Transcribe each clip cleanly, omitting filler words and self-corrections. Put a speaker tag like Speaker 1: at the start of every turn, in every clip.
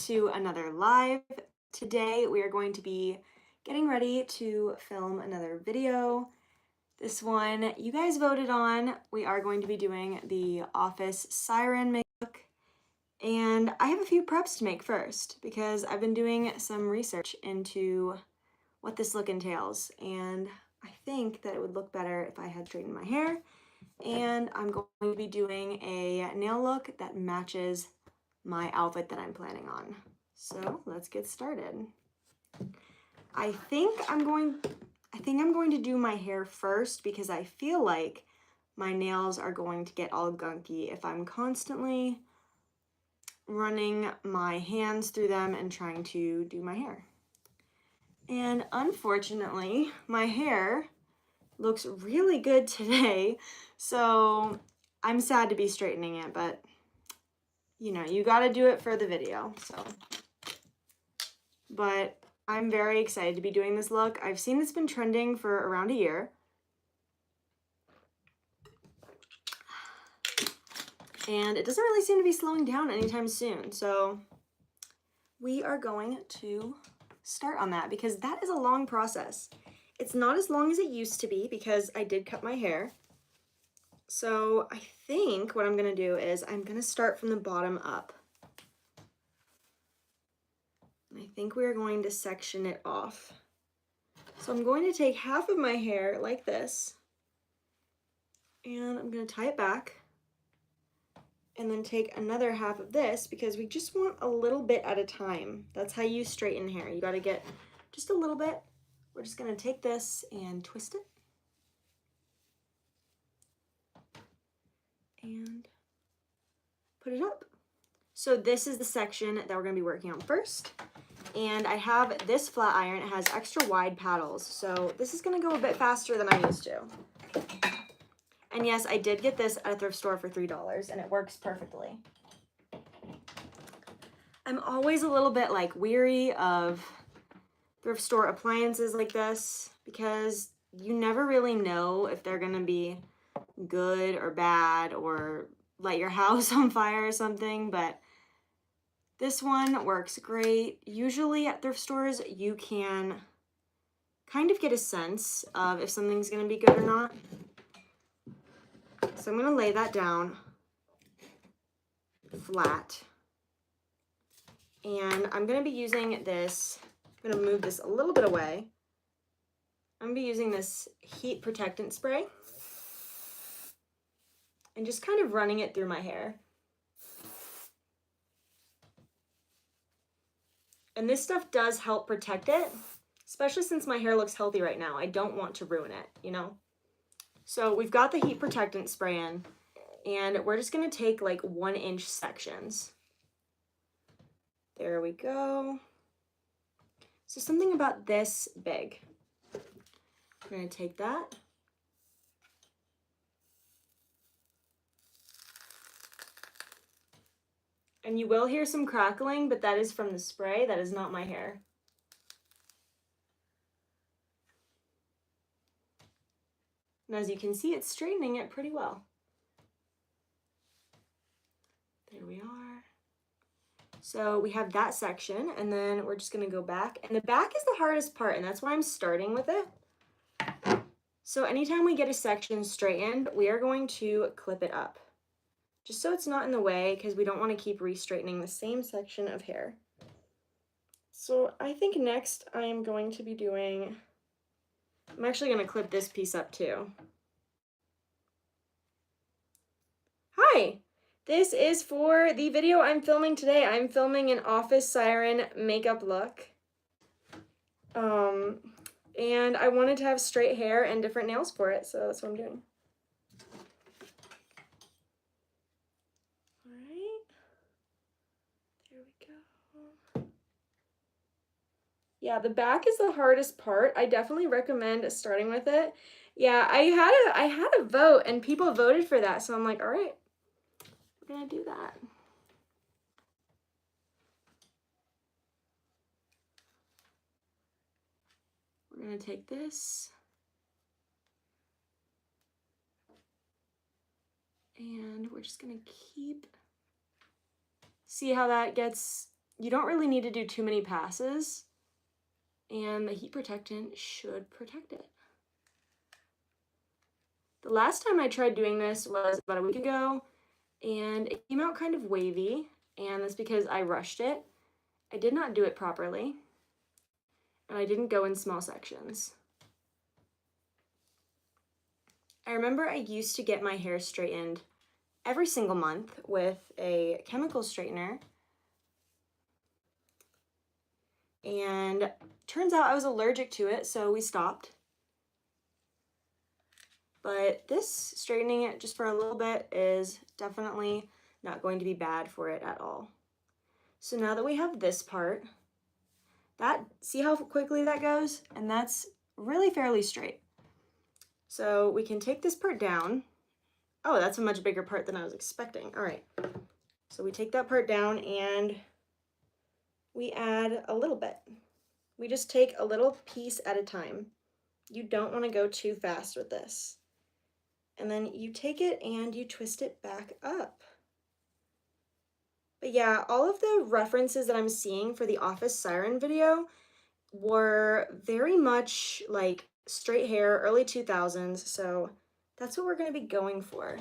Speaker 1: to another live. Today we are going to be getting ready to film another video. This one you guys voted on. We are going to be doing the Office Siren makeup. And I have a few preps to make first because I've been doing some research into what this look entails. And I think that it would look better if I had straightened my hair. And I'm going to be doing a nail look that matches my outfit that I'm planning on. So let's get started. I think I'm going to do my hair first because I feel like my nails are going to get all gunky if I'm constantly running my hands through them and trying to do my hair. And unfortunately, my hair looks really good today, so I'm sad to be straightening it, but you know, you gotta do it for the video, so. But I'm very excited to be doing this look. I've seen it's been trending for around a year. And it doesn't really seem to be slowing down anytime soon, so we are going to start on that because that is a long process. It's not as long as it used to be because I did cut my hair. So I think what I'm gonna do is I'm gonna start from the bottom up. I think we are going to section it off. So I'm going to take half of my hair like this, and I'm going to tie it back, and then take another half of this because we just want a little bit at a time. That's how you straighten hair. You got to get just a little bit. We're just going to take this and twist it. And put it up. So this is the section that we're going to be working on first. And I have this flat iron. It has extra wide paddles. So this is going to go a bit faster than I used to. And yes, I did get this at a thrift store for $3 and it works perfectly. I'm always a little bit like weary of thrift store appliances like this because you never really know if they're going to be good or bad or light your house on fire or something, but this one works great. Usually at thrift stores, you can kind of get a sense of if something's going to be good or not. So I'm going to lay that down flat. And I'm going to be using this, I'm going to move this a little bit away. I'm going to be using this heat protectant spray and just kind of running it through my hair. And this stuff does help protect it, especially since my hair looks healthy right now. I don't want to ruin it, you know? So we've got the heat protectant spray in, and we're just going to take like 1-inch sections. There we go. So something about this big. We're going to take that. And you will hear some crackling, but that is from the spray. That is not my hair. And as you can see, it's straightening it pretty well. There we are. So we have that section, and then we're just gonna go back. And the back is the hardest part, and that's why I'm starting with it. So anytime we get a section straightened, we are going to clip it up. Just so it's not in the way, because we don't want to keep re-straightening the same section of hair. So I think next I am going to be doing, I'm actually going to clip this piece up too. Hi! This is for the video I'm filming today. I'm filming an Office Siren makeup look. And I wanted to have straight hair and different nails for it, so that's what I'm doing. Alright. There we go. Yeah, the back is the hardest part. I definitely recommend starting with it. Yeah, I had a vote and people voted for that, so I'm like, all right, we're gonna do that. We're gonna take this and we're just gonna see how that gets you don't really need to do too many passes, and the heat protectant should protect it. The last time I tried doing this was about a week ago, and it came out kind of wavy, and that's because I rushed it. I did not do it properly, and I didn't go in small sections. I remember I used to get my hair straightened every single month with a chemical straightener, and turns out I was allergic to it, so we stopped. But this straightening it just for a little bit is definitely not going to be bad for it at all. So now that we have this part, see how quickly that goes? And that's really fairly straight. So we can take this part down. Oh, that's a much bigger part than I was expecting. All right, so we take that part down and we add a little bit. We just take a little piece at a time. You don't want to go too fast with this. And then you take it and you twist it back up. But yeah, all of the references that I'm seeing for the Office Siren video were very much like straight hair, early 2000s, so that's what we're going to be going for.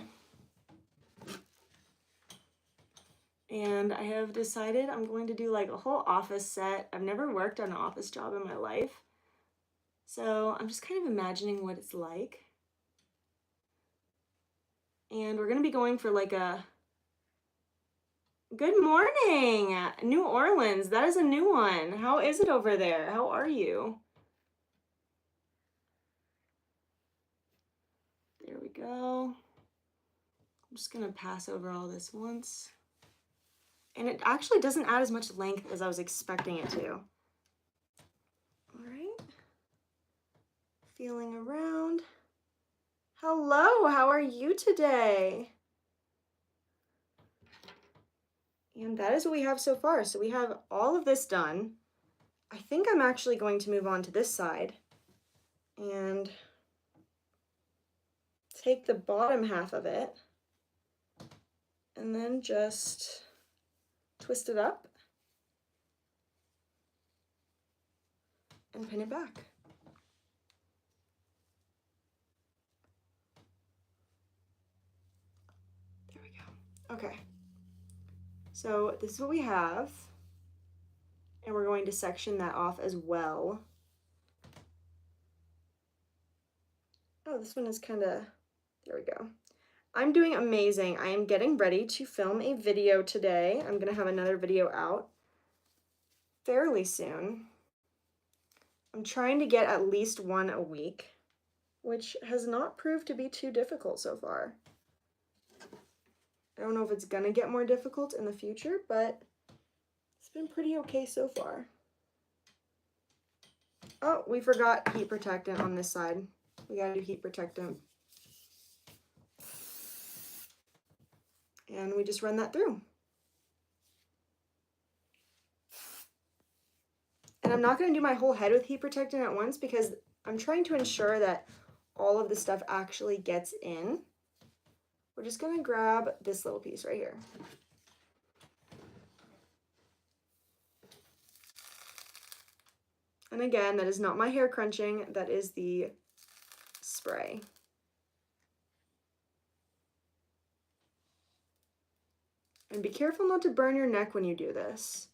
Speaker 1: And I have decided I'm going to do like a whole office set. I've never worked on an office job in my life, so I'm just kind of imagining what it's like. And we're going to be going for like a good morning, New Orleans. That is a new one. How is it over there? How are you? There we go. I'm just gonna pass over all this once. And it actually doesn't add as much length as I was expecting it to. All right. Feeling around. Hello, how are you today? And that is what we have so far. So we have all of this done. I think I'm actually going to move on to this side and take the bottom half of it and then just twist it up and pin it back. There we go. Okay. So this is what we have, and we're going to section that off as well. Oh, this one is kind of, there we go. I'm doing amazing. I am getting ready to film a video today. I'm gonna have another video out fairly soon. I'm trying to get at least one a week, which has not proved to be too difficult so far. I don't know if it's gonna get more difficult in the future, but it's been pretty okay so far. Oh, we forgot heat protectant on this side. We gotta do heat protectant. And we just run that through. And I'm not gonna do my whole head with heat protectant at once because I'm trying to ensure that all of the stuff actually gets in. We're just gonna grab this little piece right here. And again, that is not my hair crunching, that is the spray. And be careful not to burn your neck when you do this.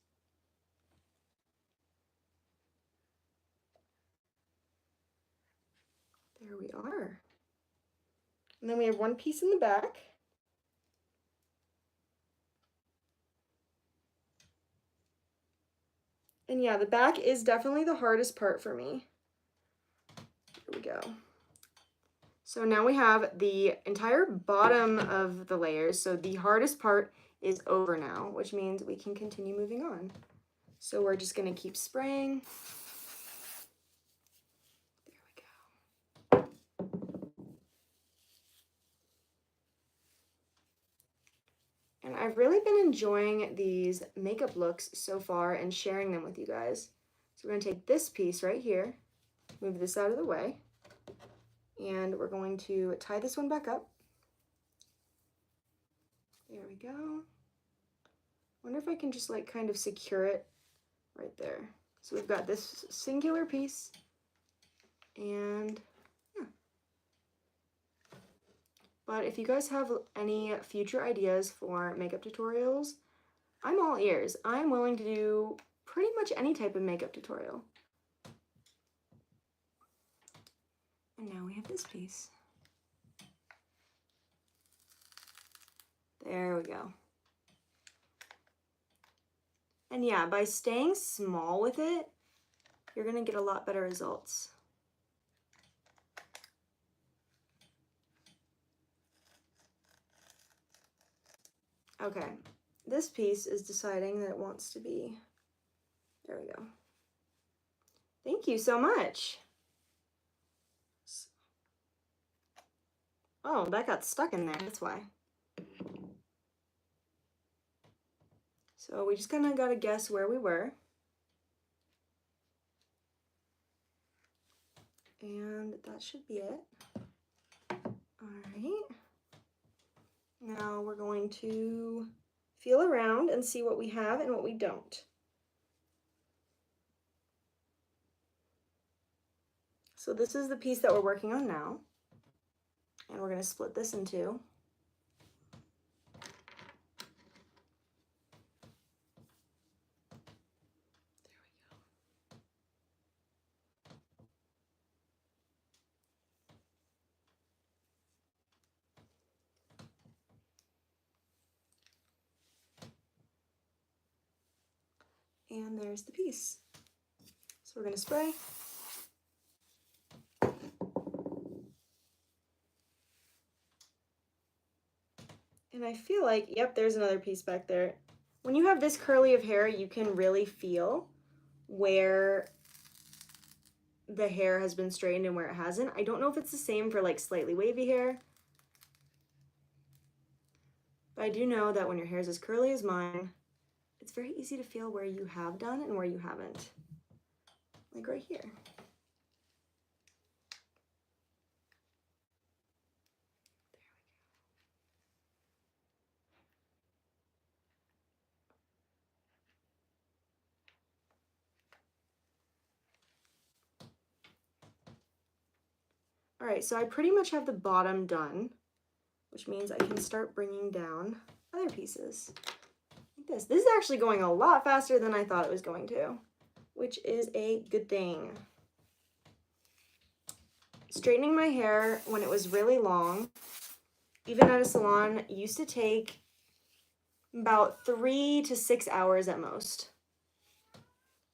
Speaker 1: There we are. And then we have one piece in the back. And yeah, the back is definitely the hardest part for me. Here we go. So now we have the entire bottom of the layers. So the hardest part is over now, which means we can continue moving on. So we're just gonna keep spraying. There we go. And I've really been enjoying these makeup looks so far and sharing them with you guys. So we're gonna take this piece right here, move this out of the way, and we're going to tie this one back up. There we go. wonder if I can just like kind of secure it right there. So we've got this singular piece, and yeah. But if you guys have any future ideas for makeup tutorials, I'm all ears. I'm willing to do pretty much any type of makeup tutorial. And now we have this piece. There we go. And yeah, by staying small with it, you're gonna get a lot better results. Okay, this piece is deciding that it wants to be, there we go. Thank you so much. Oh, that got stuck in there, that's why. So we just kind of got to guess where we were. And that should be it. All right. Now we're going to feel around and see what we have and what we don't. So this is the piece that we're working on now. And we're going to split this in two. And there's the piece. So we're going to spray. And I feel like, yep, there's another piece back there. When you have this curly of hair, you can really feel where the hair has been straightened and where it hasn't. I don't know if it's the same for like slightly wavy hair, but I do know that when your hair is as curly as mine, it's very easy to feel where you have done and where you haven't. Like right here. All right, so I pretty much have the bottom done, which means I can start bringing down other pieces. Like this. This is actually going a lot faster than I thought it was going to, which is a good thing. Straightening my hair when it was really long, even at a salon, used to take about 3 to 6 hours at most,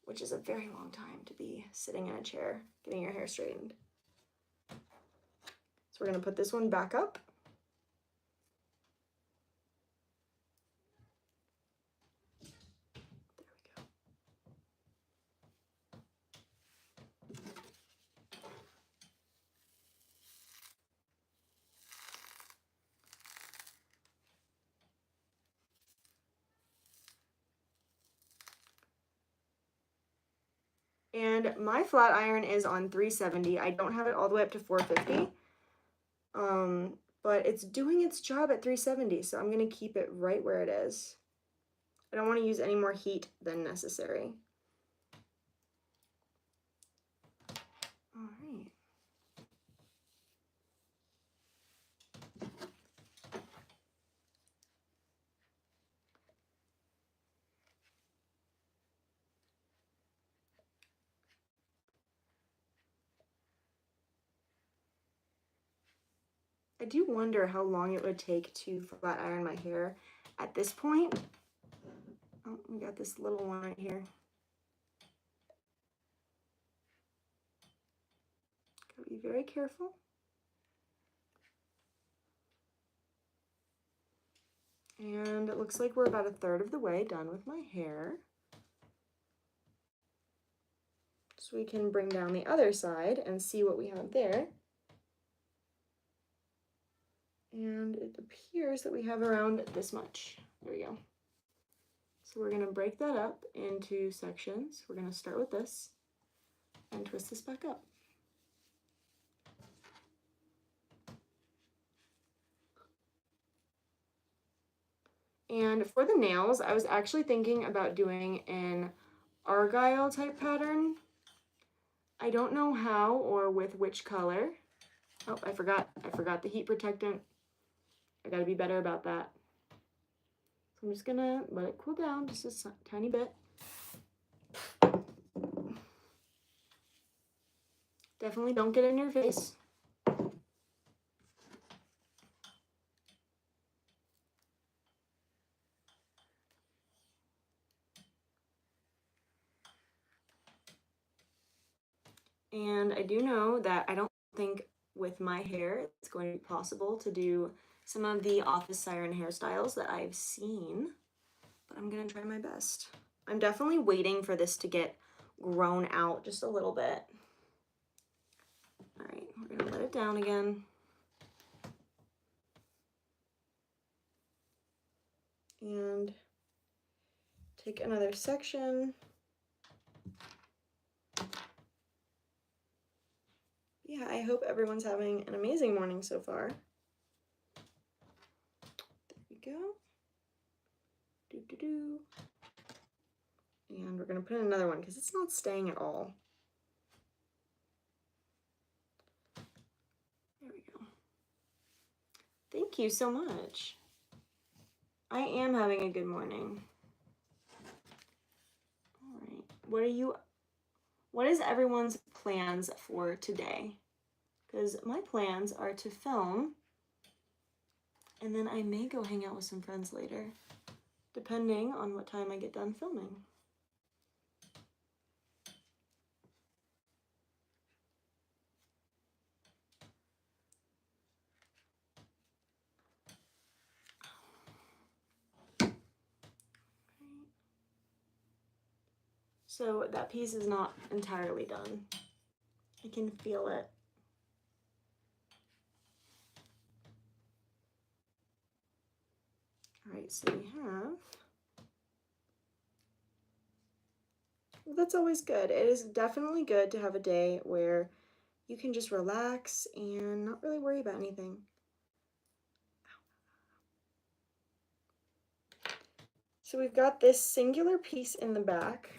Speaker 1: which is a very long time to be sitting in a chair getting your hair straightened. So we're going to put this one back up. And my flat iron is on 370. I don't have it all the way up to 450. But it's doing its job at 370, so I'm going to keep it right where it is. I don't want to use any more heat than necessary. All right. I do wonder how long it would take to flat iron my hair at this point. Oh, we got this little one right here. Gotta be very careful. And it looks like we're about 1/3 of the way done with my hair. So we can bring down the other side and see what we have there. And it appears that we have around this much. There we go. So we're going to break that up into sections. We're going to start with this and twist this back up. And for the nails, I was actually thinking about doing an argyle type pattern. I don't know how or with which color. Oh, I forgot the heat protectant. I gotta be better about that. So I'm just gonna let it cool down just a tiny bit. Definitely don't get in your face. And I do know that I don't think with my hair it's going to be possible to do some of the office siren hairstyles that I've seen, but I'm gonna try my best. I'm definitely waiting for this to get grown out just a little bit. All right, we're gonna let it down again. And take another section. Yeah, I hope everyone's having an amazing morning so far. There we go. Do. And we're gonna put in another one because it's not staying at all. There we go. Thank you so much. I am having a good morning. All right. What is everyone's plans for today? Because my plans are to film, and then I may go hang out with some friends later, depending on what time I get done filming. So that piece is not entirely done. I can feel it. All right, so we have, well, that's always good. It is definitely good to have a day where you can just relax and not really worry about anything. So we've got this singular piece in the back.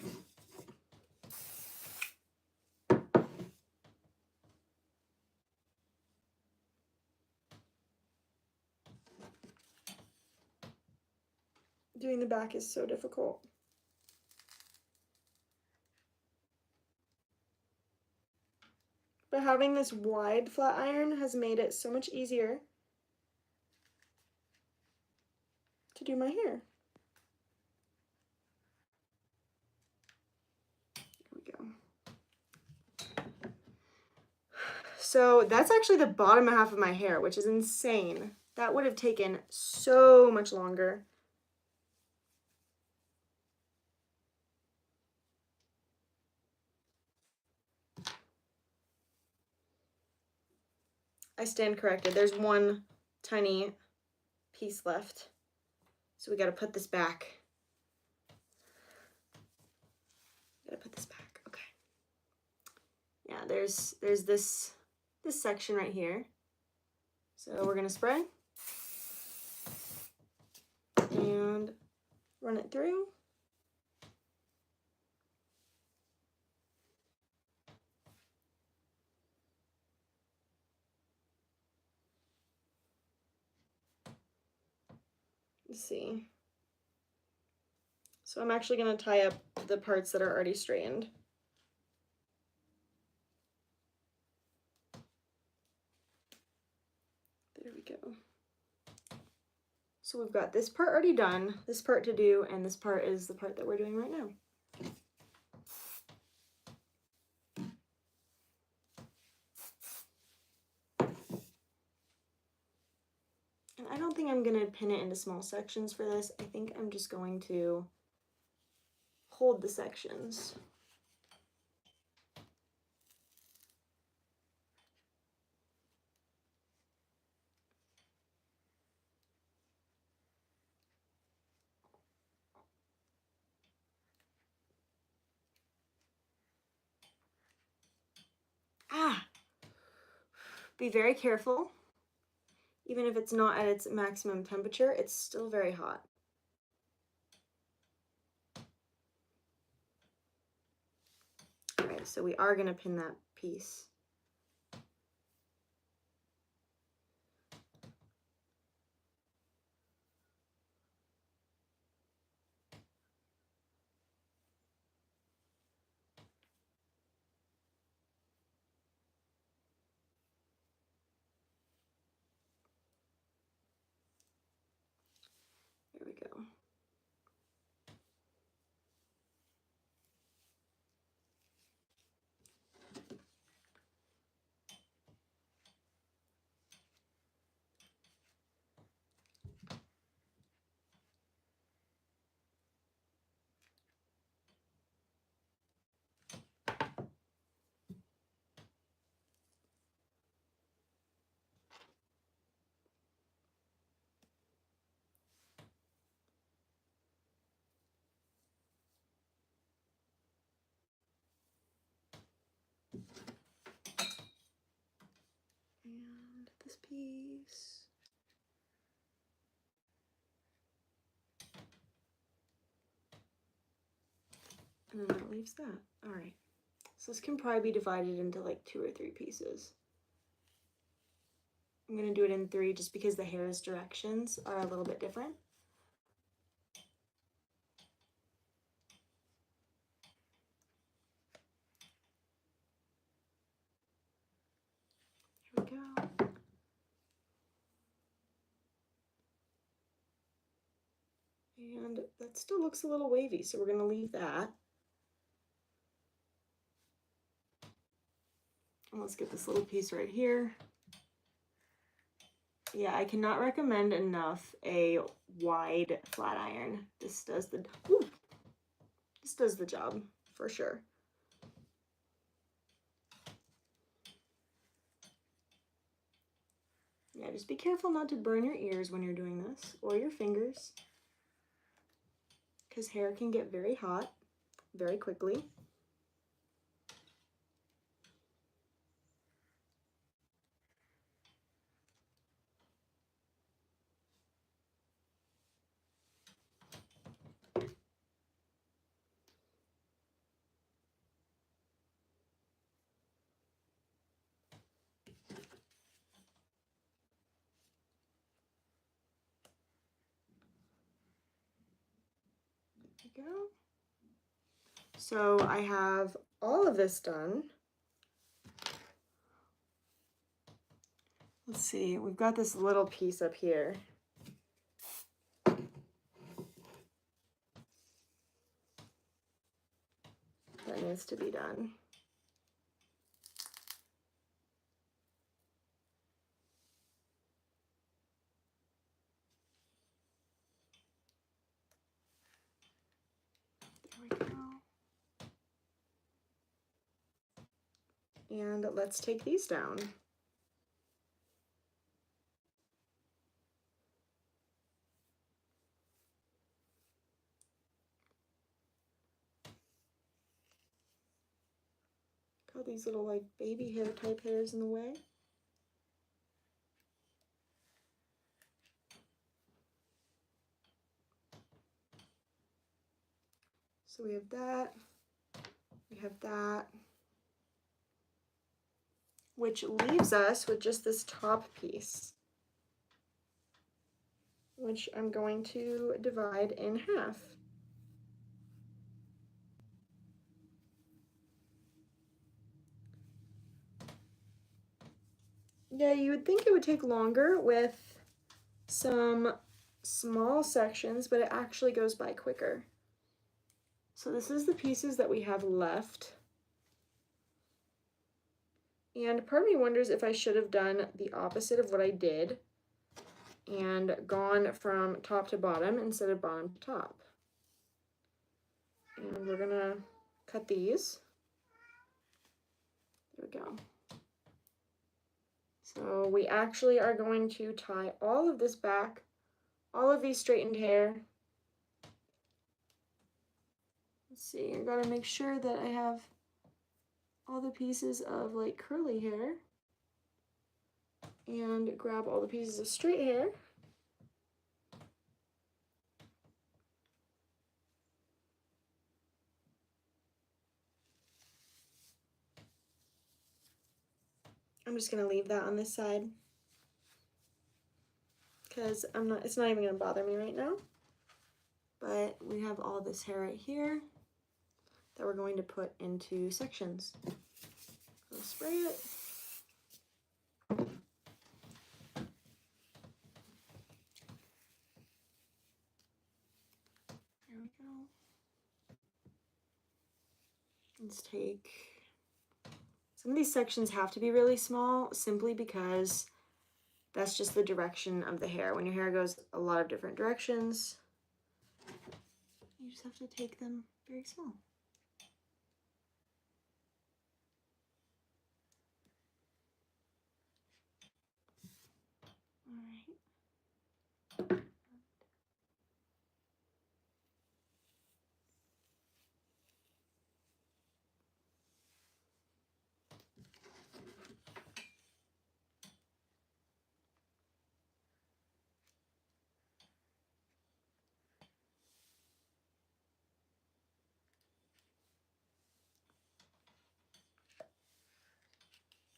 Speaker 1: Doing the back is so difficult. But having this wide flat iron has made it so much easier to do my hair. There we go. So that's actually the bottom half of my hair, which is insane. That would have taken so much longer. I stand corrected. There's one tiny piece left. So we got to put this back. Gotta put this back. Okay. Yeah, there's this section right here. So we're gonna spray and run it through. Let's see. So I'm actually gonna tie up the parts that are already straightened. There we go. So we've got this part already done, this part to do, and this part is the part that we're doing right now. And I don't think I'm gonna pin it into small sections for this. I think I'm just going to hold the sections. Be very careful. Even if it's not at its maximum temperature, it's still very hot. Okay, so we are going to pin that piece. There we go. And this piece. And then that leaves that. All right. So this can probably be divided into like 2 or 3 pieces. I'm going to do it in 3 just because the hair's directions are a little bit different. Here we go. And that still looks a little wavy, so we're going to leave that. And let's get this little piece right here. Yeah, I cannot recommend enough a wide flat iron. This does the job for sure. Yeah, just be careful not to burn your ears when you're doing this, or your fingers, because hair can get very hot very quickly. There we go. So I have all of this done. Let's see, we've got this little piece up here. That needs to be done. There we go. And let's take these down. Got these little like baby hair type hairs in the way. So we have that, which leaves us with just this top piece, which I'm going to divide in half. Yeah, you would think it would take longer with some small sections, but it actually goes by quicker. So this is the pieces that we have left. And part of me wonders if I should have done the opposite of what I did and gone from top to bottom instead of bottom to top. And we're gonna cut these. There we go. So we actually are going to tie all of this back, all of these straightened hair. Let's see, I gotta make sure that I have all the pieces of like curly hair and grab all the pieces of straight hair. I'm just gonna leave that on this side because it's not even gonna bother me right now. But we have all this hair right here that we're going to put into sections. I'll spray it. There we go. Let's take, some of these sections have to be really small simply because that's just the direction of the hair. When your hair goes a lot of different directions, you just have to take them very small. All right.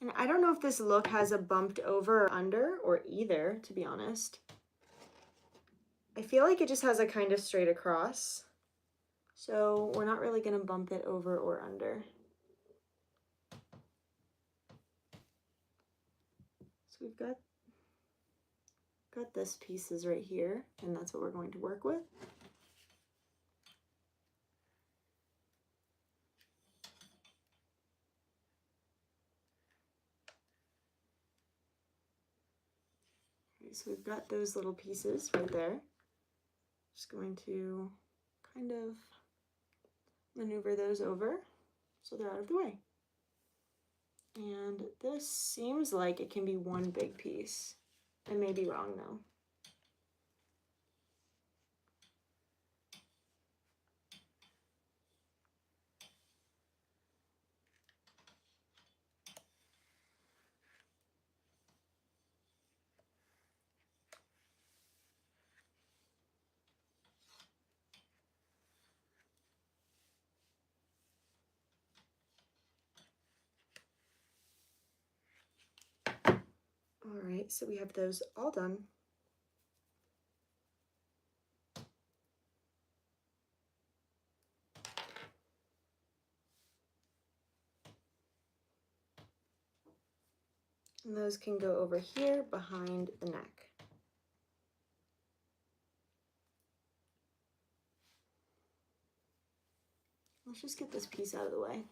Speaker 1: And I don't know if this look has a bumped over or under or either, to be honest. I feel like it just has a kind of straight across. So we're not really gonna bump it over or under. So we've got this pieces right here, and that's what we're going to work with. Okay, so we've got those little pieces right there. Just going to kind of maneuver those over so they're out of the way. And this seems like it can be one big piece. I may be wrong though. All right, so we have those all done. And those can go over here behind the neck. Let's just get this piece out of the way.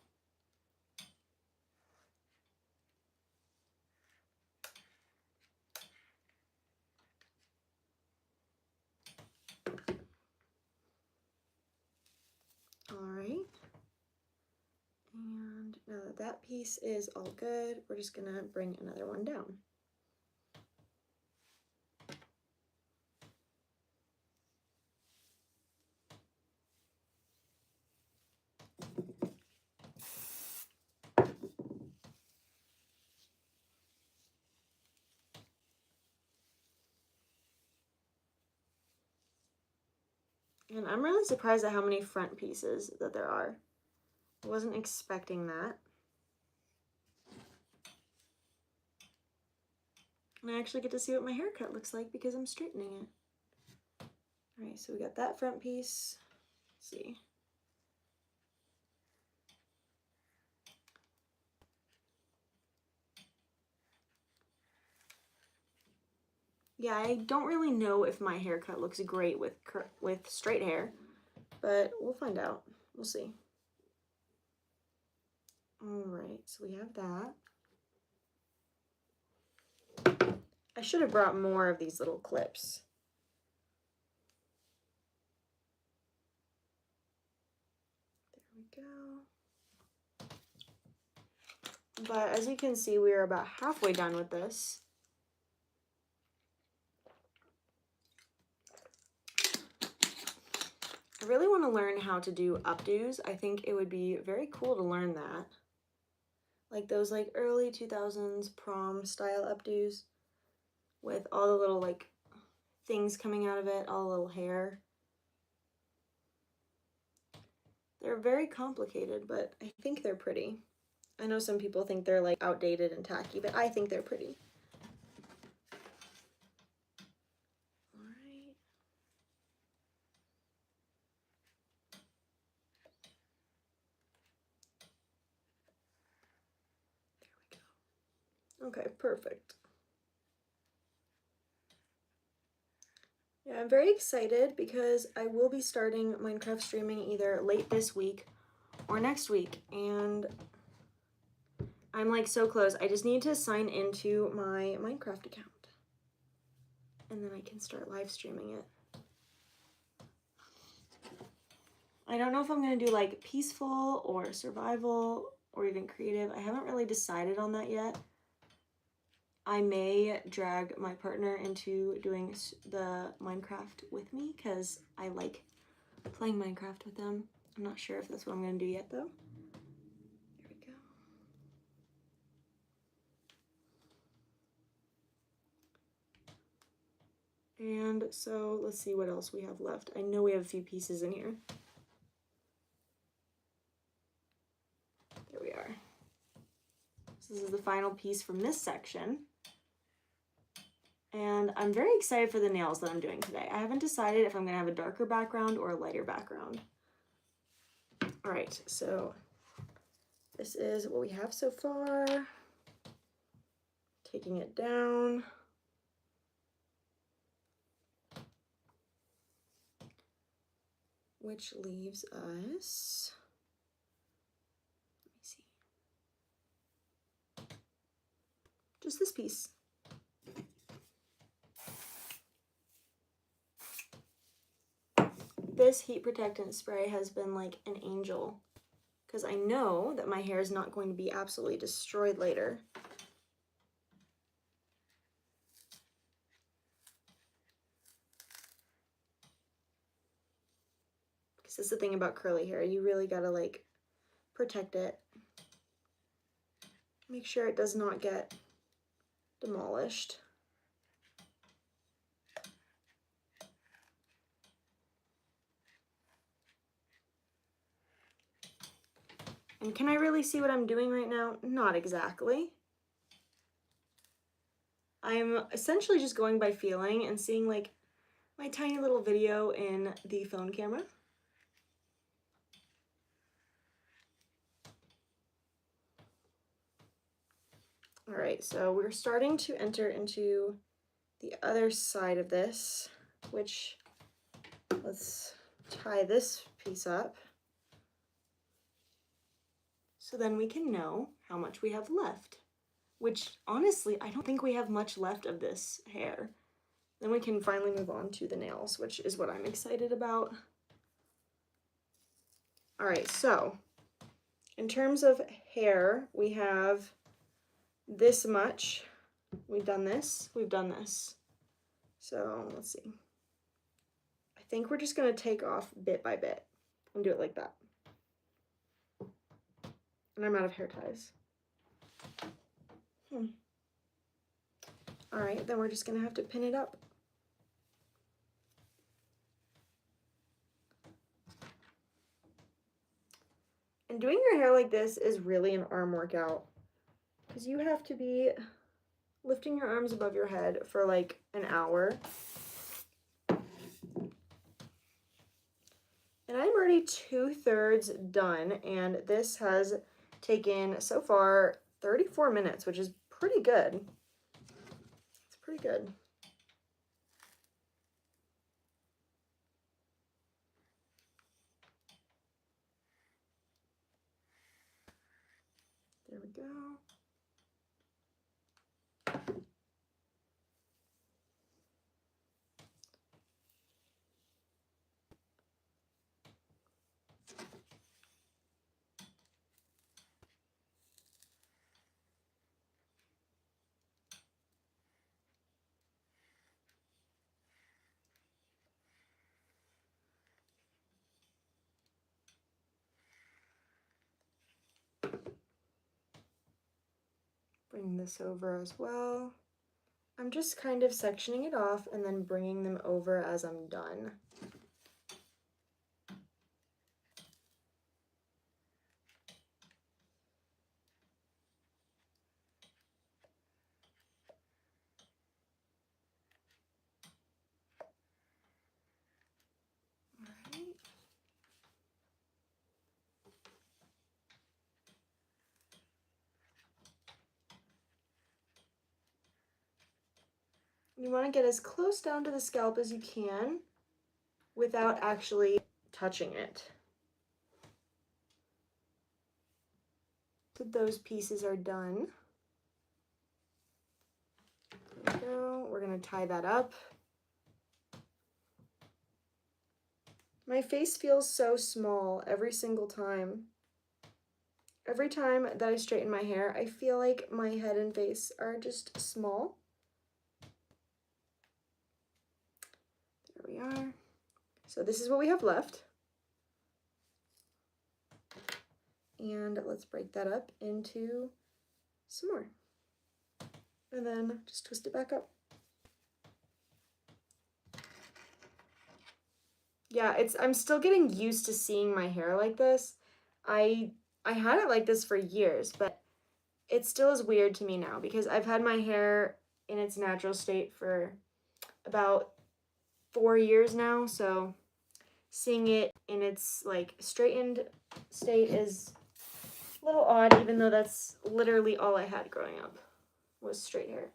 Speaker 1: All right. And now that that piece is all good, we're just gonna bring another one down. And I'm really surprised at how many front pieces that there are. I wasn't expecting that. And I actually get to see what my haircut looks like because I'm straightening it. All right, so we got that front piece. Let's see. Yeah, I don't really know if my haircut looks great with straight hair, but we'll find out. We'll see. All right, so we have that. I should have brought more of these little clips. There we go. But as you can see, we are about halfway done with this. I really want to learn how to do updos. I think it would be very cool to learn that. Like those like early 2000s prom style updos with all the little like things coming out of it, all the little hair. They're very complicated, but I think they're pretty. I know some people think they're like outdated and tacky, but I think they're pretty. All right. There we go. Okay, perfect. Yeah, I'm very excited because I will be starting Minecraft streaming either late this week or next week, and I'm like so close. I just need to sign into my Minecraft account, and then I can start live streaming it. I don't know if I'm gonna do like peaceful or survival or even creative. I haven't really decided on that yet. I may drag my partner into doing the Minecraft with me because I like playing Minecraft with them. I'm not sure if that's what I'm gonna do yet though. There we go. And so let's see what else we have left. I know we have a few pieces in here. There we are. So this is the final piece from this section. And I'm very excited for the nails that I'm doing today. I haven't decided if I'm gonna have a darker background or a lighter background. All right, so this is what we have so far. Taking it down. Which leaves us, let me see, just this piece. This heat protectant spray has been like an angel because I know that my hair is not going to be absolutely destroyed later. Because that's the thing about curly hair, you really gotta like protect it. Make sure it does not get demolished. And can I really see what I'm doing right now? Not exactly. I'm essentially just going by feeling and seeing like my tiny little video in the phone camera. All right, so we're starting to enter into the other side of this, which let's tie this piece up. So then we can know how much we have left, which honestly, I don't think we have much left of this hair. Then we can finally move on to the nails, which is what I'm excited about. All right, so in terms of hair, we have this much. We've done this, we've done this. So let's see. I think we're just gonna take off bit by bit and do it like that. And I'm out of hair ties. All right, then we're just gonna have to pin it up. And doing your hair like this is really an arm workout because you have to be lifting your arms above your head for like an hour. And I'm already 2/3 done, and this has taken so far 34 minutes, which is pretty good. It's pretty good. There we go. Bring this over as well. I'm just kind of sectioning it off and then bringing them over as I'm done. You want to get as close down to the scalp as you can without actually touching it. So those pieces are done. There we go. We're going to tie that up. My face feels so small every single time. Every time that I straighten my hair, I feel like my head and face are just small. There we are. So this is what we have left. And let's break that up into some more. And then just twist it back up. Yeah, I'm still getting used to seeing my hair like this. I had it like this for years, but it still is weird to me now because I've had my hair in its natural state for about 4 years now, so seeing it in its like straightened state is a little odd, even though that's literally all I had growing up was straight hair.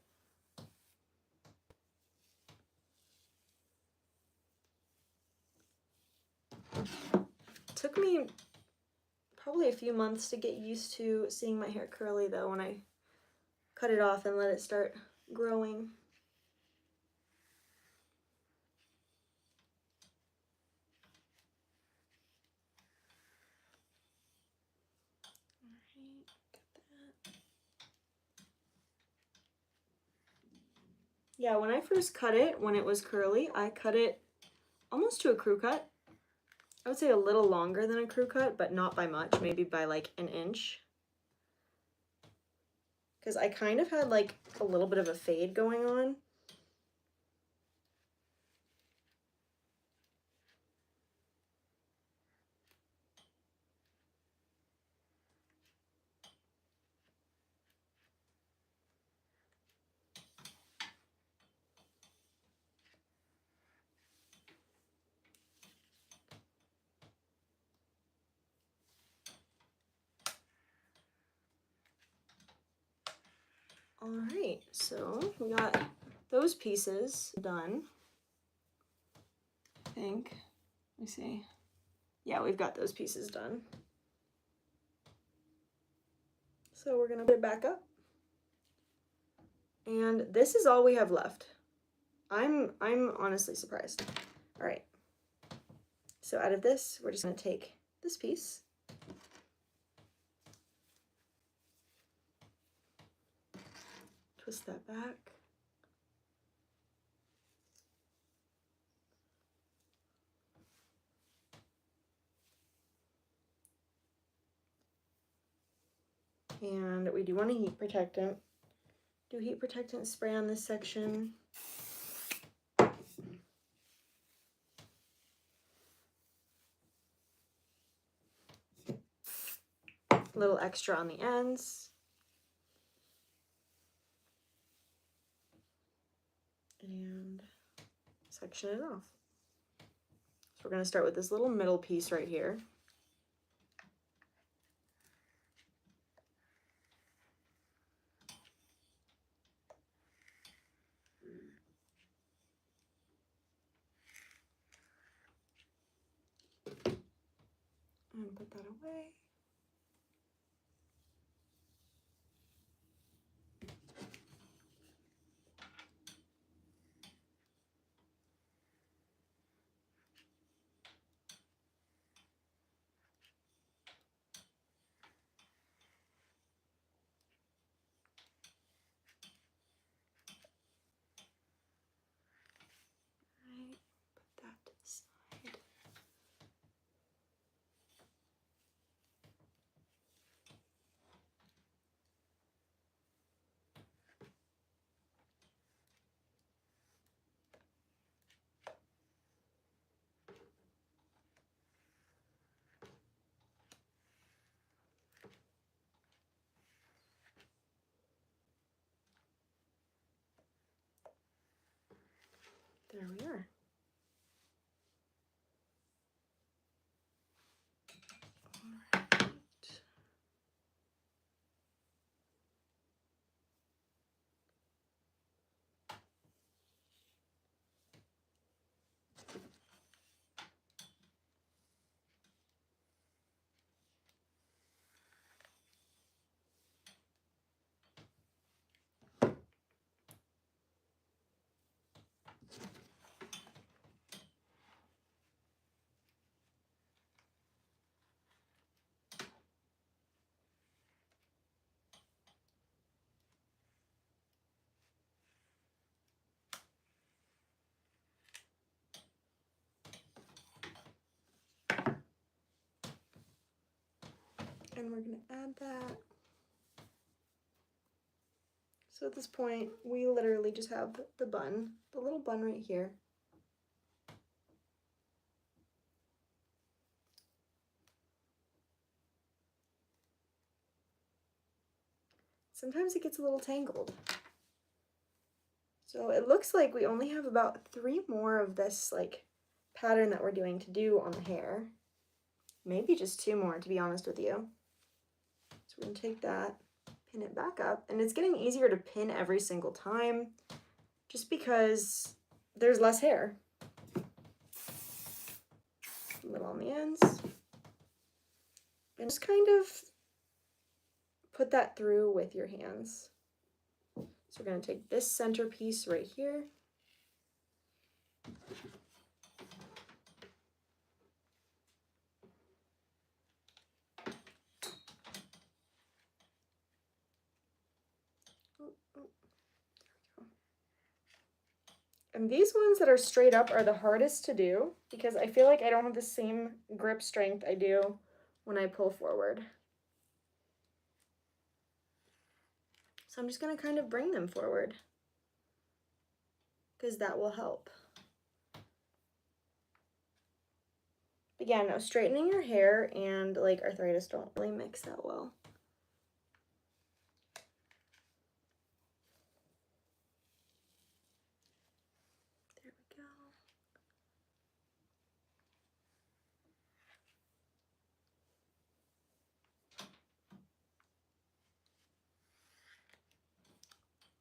Speaker 1: Took me probably a few months to get used to seeing my hair curly though when I cut it off and let it start growing. Yeah, when I first cut it, when it was curly, I cut it almost to a crew cut. I would say a little longer than a crew cut, but not by much, maybe by like an inch. Because I kind of had like a little bit of a fade going on. All right, so we got those pieces done. I think, let me see. Yeah, we've got those pieces done. So we're gonna put it back up. And this is all we have left. I'm honestly surprised. All right. So out of this, we're just gonna take this piece. Twist that back. And we do want a heat protectant. Do heat protectant spray on this section. A little extra on the ends. And section it off. So we're going to start with this little middle piece right here. And put that away. Right, put that to the side. There we are. All right. And we're going to add that. So at this point, we literally just have the bun, the little bun right here. Sometimes it gets a little tangled. So it looks like we only have about 3 more of this like pattern that we're doing to do on the hair. Maybe just 2 more, to be honest with you. So we're gonna take that, pin it back up, and it's getting easier to pin every single time just because there's less hair. A little on the ends. And just kind of put that through with your hands. So we're going to take this center piece right here. And these ones that are straight up are the hardest to do because I feel like I don't have the same grip strength I do when I pull forward. So I'm just going to kind of bring them forward because that will help. But yeah, no, straightening your hair and like arthritis don't really mix that well. There we go.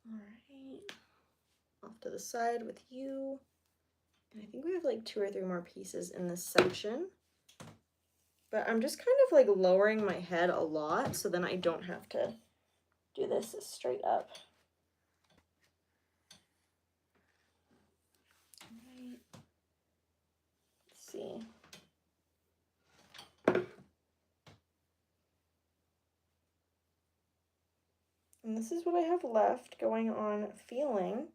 Speaker 1: All right, off to the side with you. And I think we have like 2 or 3 more pieces in this section. But I'm just kind of like lowering my head a lot so then I don't have to do this straight up. Right. Let's see. And this is what I have left going on feeling.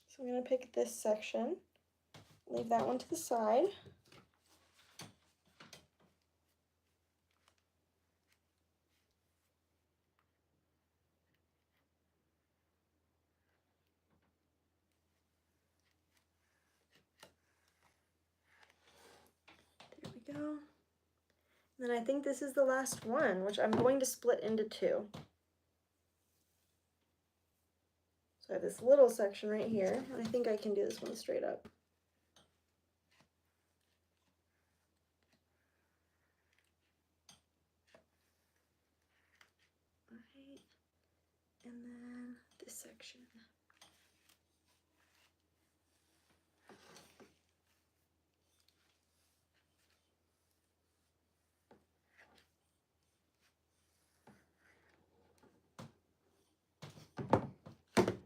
Speaker 1: So I'm going to pick this section, leave that one to the side. There we go. And then I think this is the last one, which I'm going to split into 2. So I have this little section right here, and I think I can do this one straight up. All right, and then this section.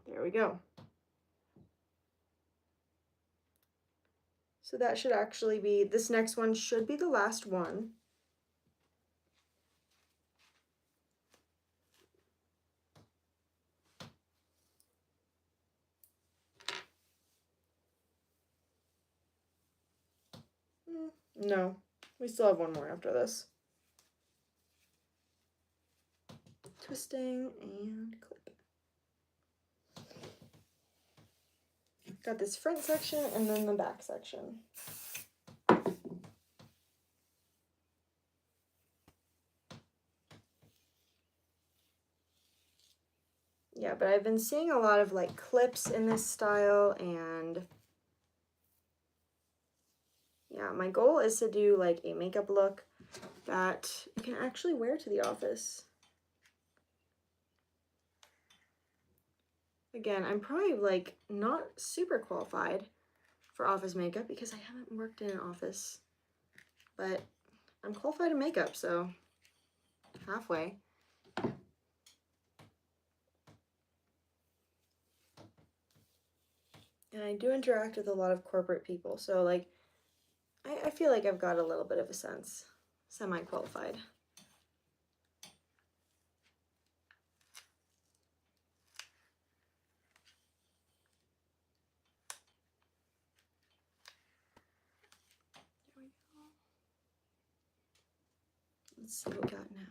Speaker 1: There we go. So that should actually be, this next one should be the last one. No, we still have 1 more after this. Twisting and clip. Got this front section and then the back section. Yeah, but I've been seeing a lot of like clips in this style, and yeah, my goal is to do like a makeup look that you can actually wear to the office. Again, I'm probably like not super qualified for office makeup because I haven't worked in an office, but I'm qualified in makeup, so halfway. And I do interact with a lot of corporate people, so like I feel like I've got a little bit of a sense, semi-qualified. There we go. Let's see what we got now.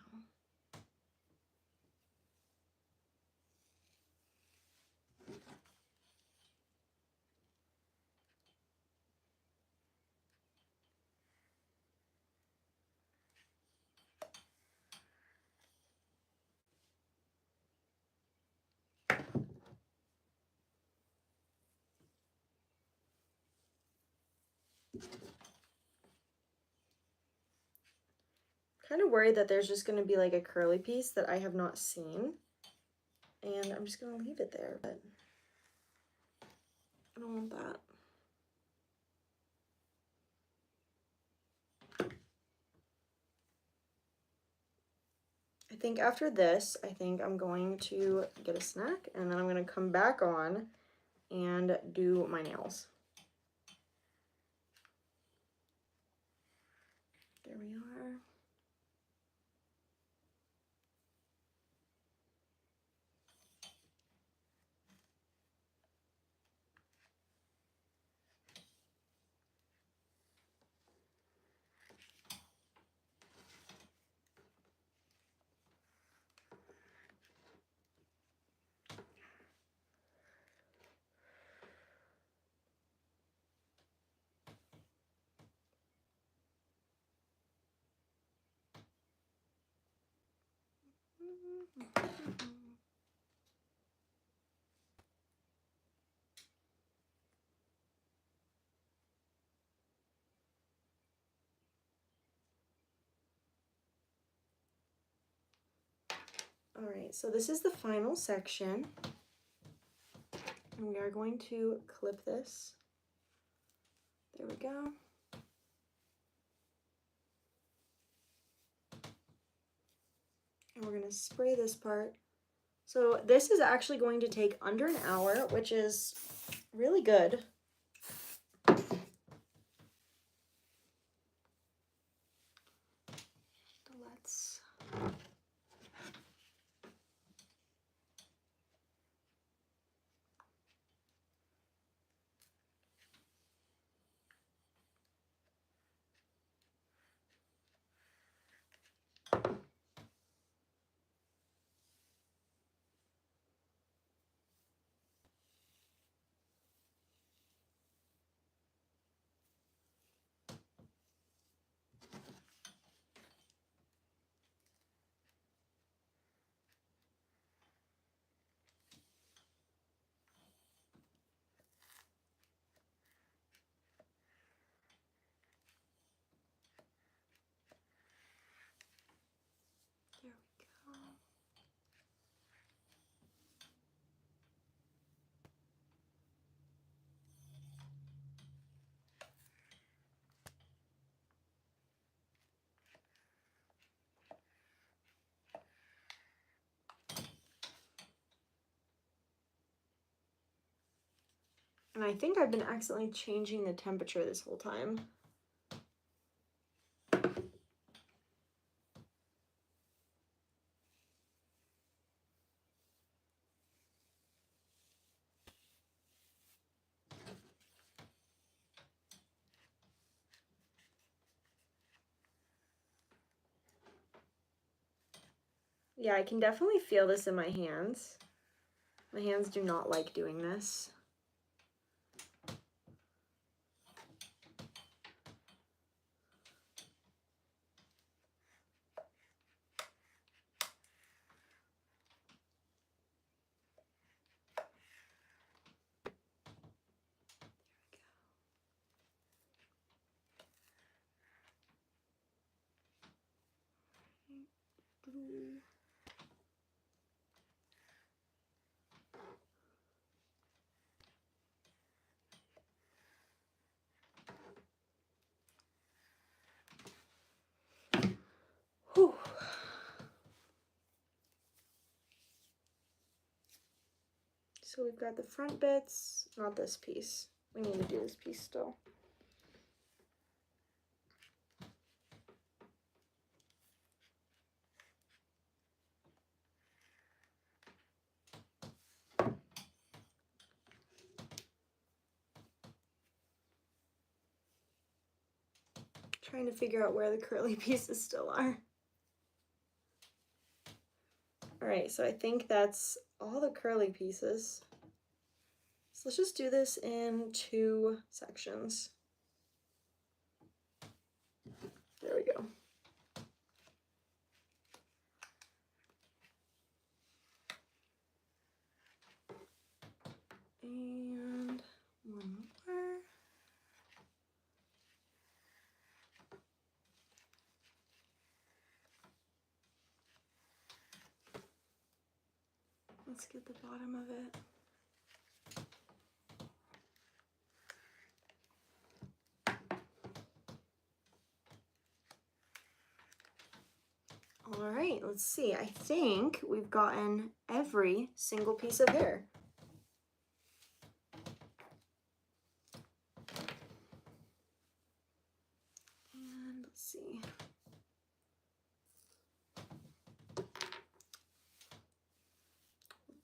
Speaker 1: Kind of worried that there's just going to be like a curly piece that I have not seen, and I'm just going to leave it there, but I don't want that. I think after this, I think I'm going to get a snack, and then I'm going to come back on and do my nails. There we are. All right, so this is the final section. And we are going to clip this. There we go. And we're gonna spray this part. So this is actually going to take under an hour, which is really good. Let's there we go. And I think I've been accidentally changing the temperature this whole time. Yeah, I can definitely feel this in my hands. My hands do not like doing this. Whew. So we've got the front bits, not this piece. We need to do this piece still. Trying to figure out where the curly pieces still are. All right, so I think that's all the curly pieces. So let's just do this in 2 sections. There we go. And one more. Let's get the bottom of it. All right, let's see. I think we've gotten every single piece of hair. And let's see.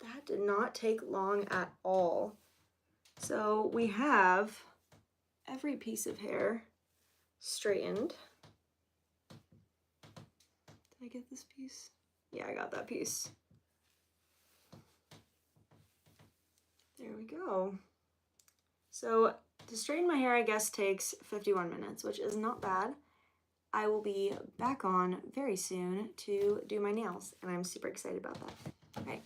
Speaker 1: That did not take long at all. So we have every piece of hair straightened. Did I get this piece? Yeah, I got that piece. There we go. So to straighten my hair, I guess, takes 51 minutes, which is not bad. I will be back on very soon to do my nails, and I'm super excited about that. Okay,